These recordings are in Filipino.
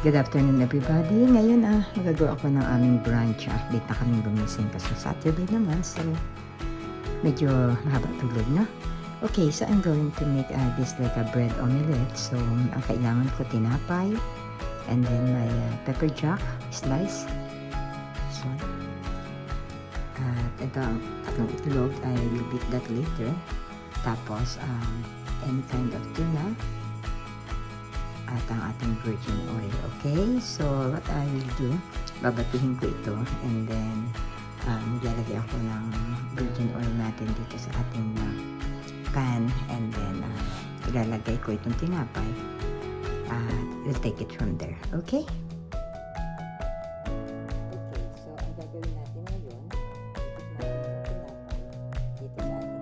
Good afternoon everybody. Ngayon magagawa ko ng aming brunch. Late na kaming gumising kasi Saturday naman. So, medyo mahaba tulog na. Okay, so I'm going to make this like a bread omelette. So, ang kailangan ko tinapay. And then my pepper jack slice. So, at ito ang tatlong itlog. I will beat that later. Tapos, any kind of tuna. At ang ating virgin oil. Okay? So, what I will do, babatihin ko ito and then maglalagay ako ng virgin oil natin dito sa ating pan and then ilalagay ko itong tinapay at we'll take it from there. Okay? Okay, so ang gagawin natin ngayon, dito sa ating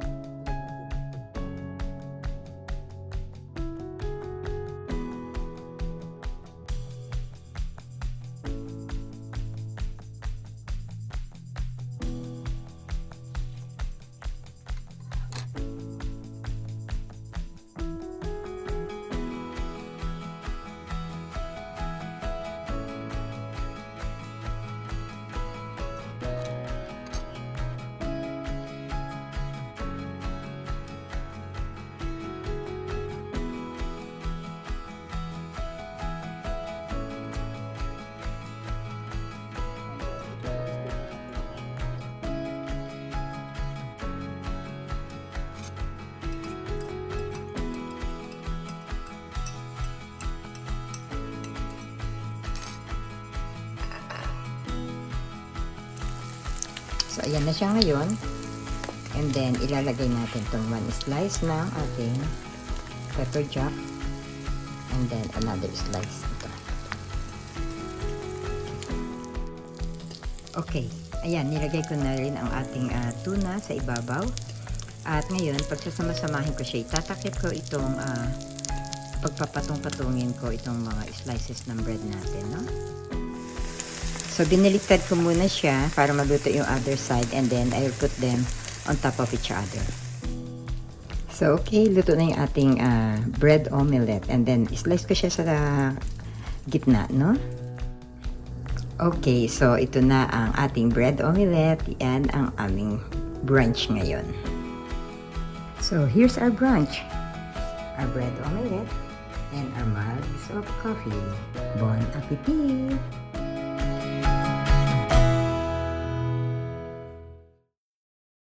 So, ayan na siya ngayon. And then, ilalagay natin itong one slice ng ating pepper jack. And then, another slice. Ito. Okay. Ayan, nilagay ko na rin ang ating tuna sa ibabaw. At ngayon, pagsasama-samahin ko siya, itatakip ko itong pagpapatong-patungin ko itong mga slices ng bread natin, no? So, biniliktad ko muna siya para maluto yung other side and then I will put them on top of each other. So, okay, luto na yung ating bread omelette and then slice ko siya sa gitna, no? Okay, so ito na ang ating bread omelette and ang aming brunch ngayon. So, here's our brunch. Our bread omelette and our mugs of coffee. Bon appetit!